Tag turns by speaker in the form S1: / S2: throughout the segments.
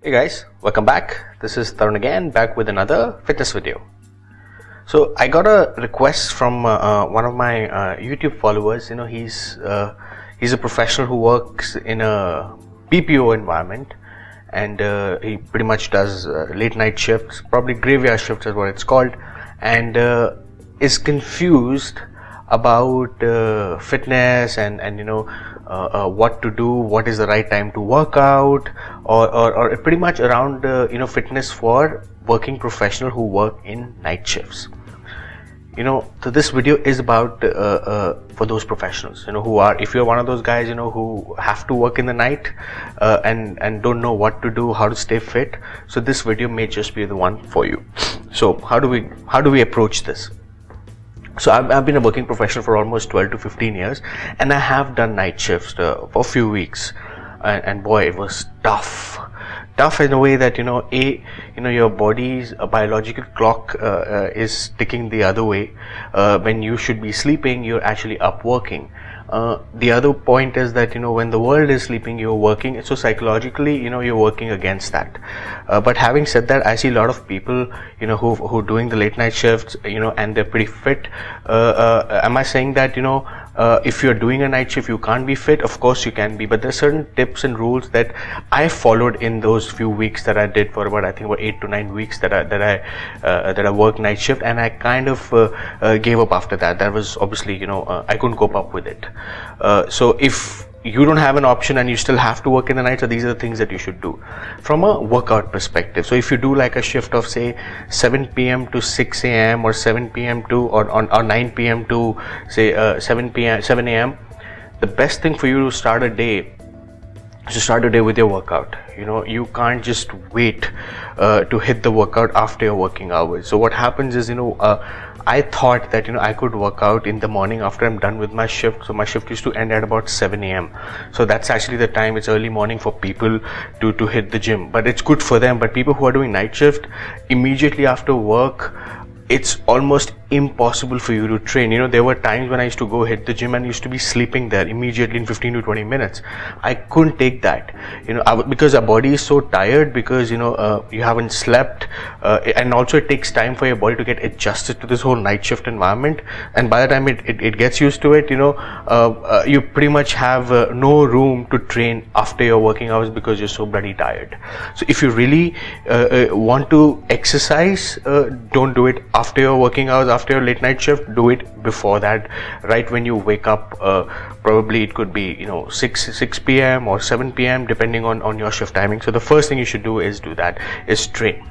S1: Hey guys, welcome back. This is Tarun again, back with another fitness video. So I got a request from one of my YouTube followers. He's a professional who works in a BPO environment, and he pretty much does late night shifts, probably graveyard shifts is what it's called, and is confused about fitness and what to do, what is the right time to work out, or pretty much around fitness for working professional who work in night shifts. So this video is about for those professionals who are, if you're one of those guys who have to work in the night and don't know what to do, how to stay fit. So this video may just be the one for you. So how do we approach this? So I've been a working professional for almost 12 to 15 years, and I have done night shifts for a few weeks, and boy, it was tough in a way that your body's biological clock is ticking the other way. When you should be sleeping, you're actually up working. The other point is that when the world is sleeping, you're working, so psychologically you're working against that. But having said that, I see a lot of people who are doing the late night shifts and they're pretty fit. Am I saying that if you're doing a night shift you can't be fit? Of course you can be, but there are certain tips and rules that I followed in those few weeks that I did for about 8 to 9 weeks that I worked night shift, and I kind of gave up after that. That was obviously I couldn't cope up with it. So if you don't have an option and you still have to work in the night, so these are the things that you should do from a workout perspective. So if you do like a shift of say 7 p.m. to 6 a.m. or 7 p.m. to or 9 p.m. to say 7 a.m., the best thing for you to start a day is to start a day with your workout. You can't just wait to hit the workout after your working hours. So what happens is I thought that I could work out in the morning after I'm done with my shift. So my shift used to end at about 7 a.m. So that's actually the time. It's early morning for people to hit the gym, but it's good for them. But people who are doing night shift, immediately after work, it's almost impossible for you to train. There were times when I used to go hit the gym and used to be sleeping there immediately in 15 to 20 minutes. I couldn't take that, because our body is so tired, because you haven't slept, and also it takes time for your body to get adjusted to this whole night shift environment. And by the time it gets used to it, you pretty much have no room to train after your working hours because you're so bloody tired. So if you really want to exercise, don't do it after your working hours, after your late night shift. Do it before that, right when you wake up. Probably it could be 6 p.m. or 7 p.m. depending on your shift timing. So the first thing you should do is train.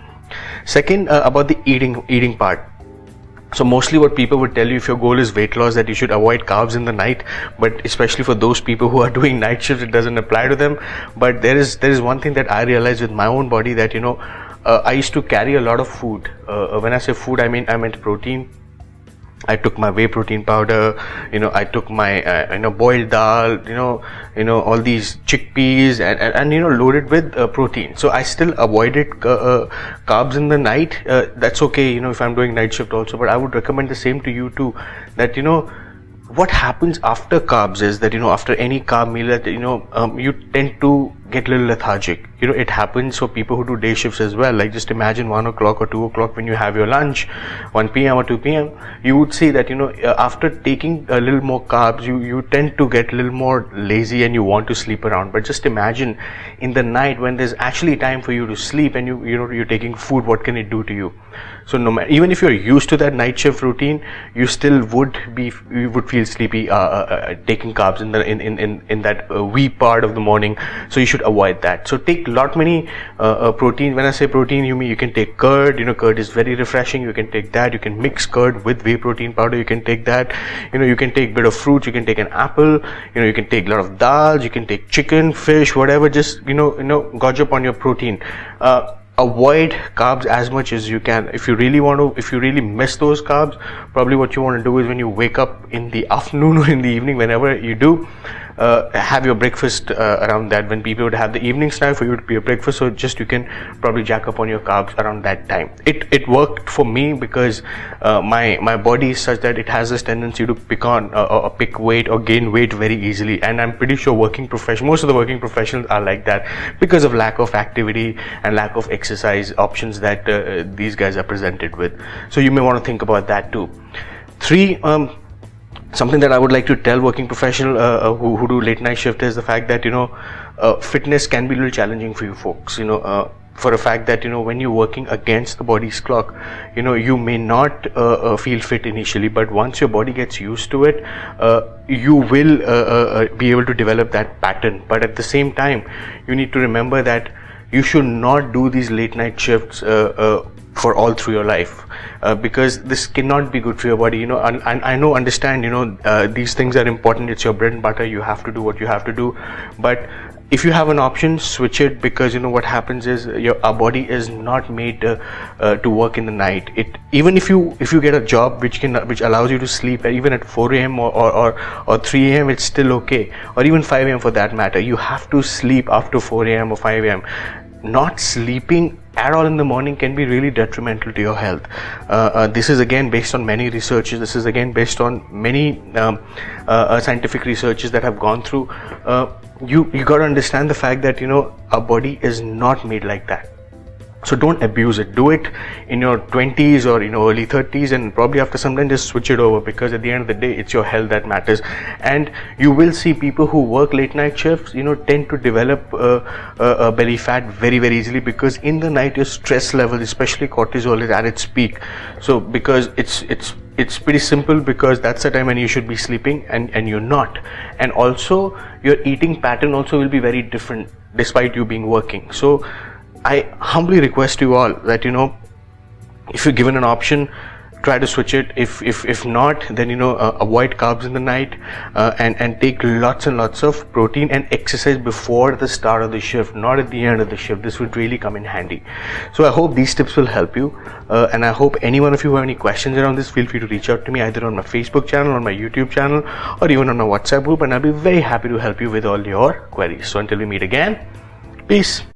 S1: Second, about the eating part. So mostly what people would tell you, if your goal is weight loss, that you should avoid carbs in the night. But especially for those people who are doing night shifts, it doesn't apply to them. But there is one thing that I realized with my own body, that I used to carry a lot of food. When I say food, I meant protein. I took my whey protein powder, I took my boiled dal, all these chickpeas and loaded with protein. So I still avoided carbs in the night. That's okay, if I'm doing night shift also, but I would recommend the same to you too, that what happens after carbs is that after any carb meal, that you tend to get a little lethargic. It happens for people who do day shifts as well. Like just imagine 1 o'clock or 2 o'clock when you have your lunch, 1 p.m. or 2 p.m. you would see that after taking a little more carbs, you tend to get a little more lazy and you want to sleep around. But just imagine in the night when there's actually time for you to sleep and you're taking food, what can it do to you? So no matter, even if you're used to that night shift routine, you still would feel sleepy taking carbs in that wee part of the morning. So you should avoid that. So take lot many protein. When I say protein, you can take curd. Curd is very refreshing. You can take that. You can mix curd with whey protein powder. You can take that. You can take a bit of fruits. You can take an apple. You can take a lot of dals. You can take chicken, fish, whatever. Just gorge up on your protein. Avoid carbs as much as you can. If you really miss those carbs, probably what you want to do is when you wake up in the afternoon or in the evening, whenever you do, have your breakfast around that. When people would have the evening snack, for you to be a breakfast, so just you can probably jack up on your carbs around that time. It worked for me because my body is such that it has this tendency to pick weight or gain weight very easily, and I'm pretty sure most of the working professionals are like that because of lack of activity and lack of exercise options that these guys are presented with. So you may want to think about that too. 3, something that I would like to tell working professional who do late night shift is the fact that fitness can be a little challenging for you folks, for a fact that when you're working against the body's clock, you may not feel fit initially, but once your body gets used to it, you will be able to develop that pattern. But at the same time, you need to remember that you should not do these late night shifts for all through your life, because this cannot be good for your body. Understand, these things are important. It's your bread and butter. You have to do what you have to do. But if you have an option, switch it, because what happens is our body is not made to work in the night. Even if you get a job which allows you to sleep even at 4 a.m. or 3 a.m., it's still okay, or even 5 a.m. for that matter. You have to sleep after 4 a.m. or 5 a.m. Not sleeping at all in the morning can be really detrimental to your health. This is again based on many researches. This is again based on many scientific researches that have gone through. You got to understand the fact that our body is not made like that. So don't abuse it. Do it in your 20s or early 30s, and probably after some time just switch it over, because at the end of the day it's your health that matters. And you will see people who work late night shifts tend to develop belly fat very, very easily, because in the night your stress level, especially cortisol, is at its peak. So because it's pretty simple, because that's the time when you should be sleeping and you're not. And also your eating pattern also will be very different despite you being working. So I humbly request you all that if you're given an option, try to switch it. If not, then avoid carbs in the night, and take lots and lots of protein and exercise before the start of the shift, not at the end of the shift. This would really come in handy. So I hope these tips will help you, and I hope any one of you who have any questions around this, feel free to reach out to me either on my Facebook channel, on my YouTube channel, or even on my WhatsApp group, and I'll be very happy to help you with all your queries. So until we meet again, peace.